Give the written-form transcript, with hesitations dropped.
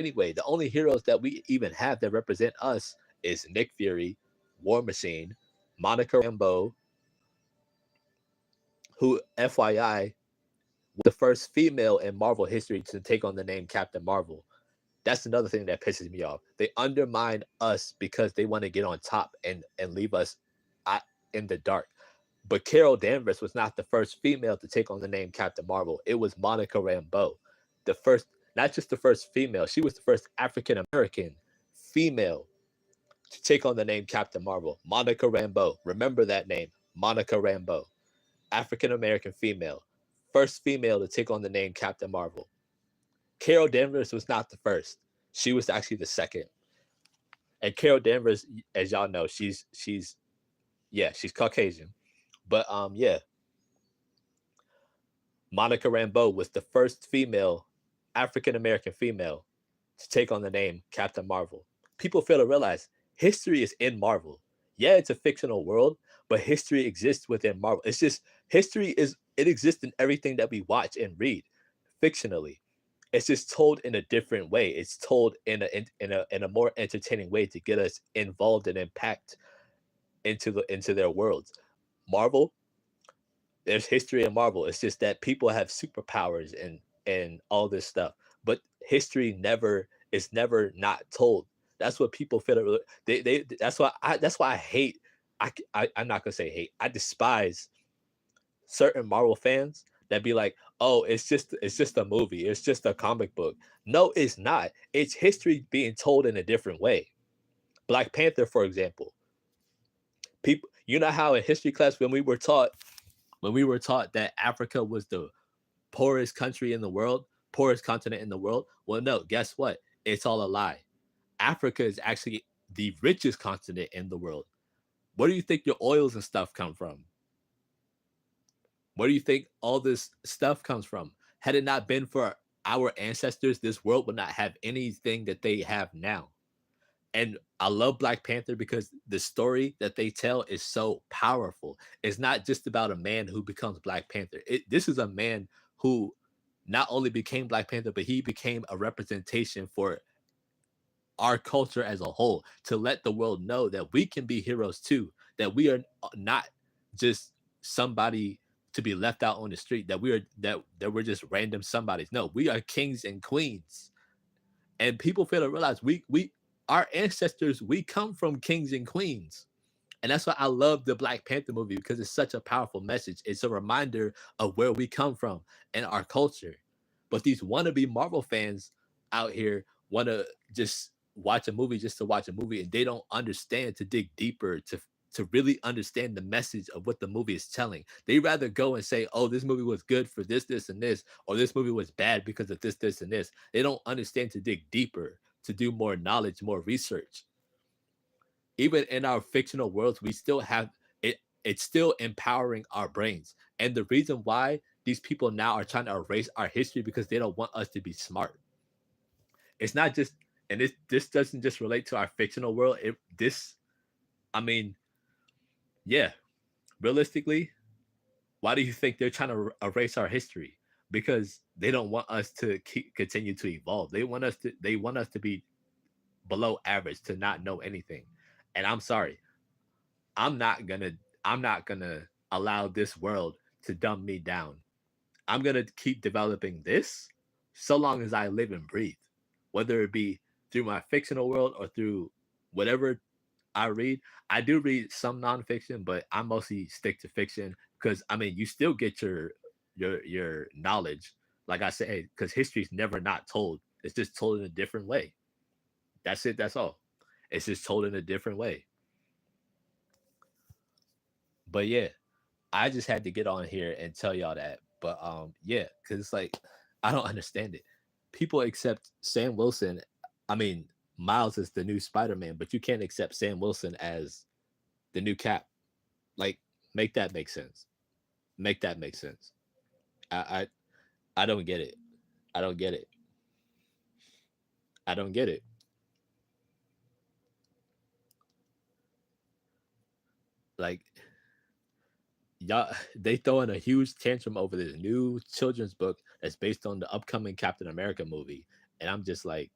anyway. The only heroes that we even have that represent us is Nick Fury, War Machine, Monica Rambeau, who, FYI, was the first female in Marvel history to take on the name Captain Marvel. That's another thing that pisses me off. They undermine us because they want to get on top and leave us in the dark. But Carol Danvers was not the first female to take on the name Captain Marvel. It was Monica Rambeau, the first, not just the first female. She was the first African American female to take on the name Captain Marvel. Monica Rambeau. Remember that name, Monica Rambeau. African American female. First female to take on the name Captain Marvel. Carol Danvers was not the first. She was actually the second. And Carol Danvers, as y'all know, she's yeah, she's Caucasian. But yeah, Monica Rambeau was the first female, African American female, to take on the name Captain Marvel. People fail to realize history is in Marvel. Yeah, it's a fictional world, but history exists within Marvel. It's just history is it exists in everything that we watch and read fictionally. It's just told in a different way. It's told in a more entertaining way to get us involved and impact into their worlds. Marvel, there's history in Marvel. It's just that people have superpowers and all this stuff. But history never is never not told. That's what people feel. They that's why I hate. I'm not gonna say hate. I despise certain Marvel fans that be like, "Oh, it's just a movie. It's just a comic book." No, it's not. It's history being told in a different way. Black Panther, for example. People, you know how in history class when we were taught that Africa was the poorest country in the world, poorest continent in the world. Well, no, guess what? It's all a lie. Africa is actually the richest continent in the world. Where do you think your oils and stuff come from? Where do you think all this stuff comes from? Had it not been for our ancestors, this world would not have anything that they have now. And I love Black Panther because the story that they tell is so powerful. It's not just about a man who becomes Black Panther. This is a man who not only became Black Panther, but he became a representation for our culture as a whole to let the world know that we can be heroes too, that we are not just somebody to be left out on the street, that we're just random somebodies. No, we are kings and queens. And people fail to realize we our ancestors, we come from kings and queens. And that's why I love the Black Panther movie because it's such a powerful message. It's a reminder of where we come from and our culture. But these wannabe Marvel fans out here want to just watch a movie just to watch a movie, and they don't understand to dig deeper to really understand the message of what the movie is telling. They rather go and say, "Oh, this movie was good for this, this, and this," or "This movie was bad because of this, this, and this." They don't understand to dig deeper, to do more knowledge, more research. Even in our fictional worlds, we still have it. It's still empowering our brains, and the reason why these people now are trying to erase our history because they don't want us to be smart. It's not just, and this doesn't just relate to our fictional world. I mean, yeah, realistically, why do you think they're trying to erase our history? Because they don't want us to continue to evolve. They want us to be below average, to not know anything. And I'm sorry, I'm not gonna I'm not gonna allow this world to dumb me down. I'm gonna keep developing this so long as I live and breathe, whether it be through my fictional world or through whatever I read. I do read some nonfiction, but I mostly stick to fiction because I mean you still get your knowledge. Like I said, because history's never not told. It's just told in a different way. That's it. That's all. It's just told in a different way. But yeah, I just had to get on here and tell y'all that. But yeah, because it's like I don't understand it. People accept Sam Wilson. I mean, Miles is the new Spider-Man, but you can't accept Sam Wilson as the new Cap. Like, make that make sense. Make that make sense. I I don't get it. I don't get it. I don't get it. Like, y'all, they throw in a huge tantrum over this new children's book that's based on the upcoming Captain America movie, and I'm just like,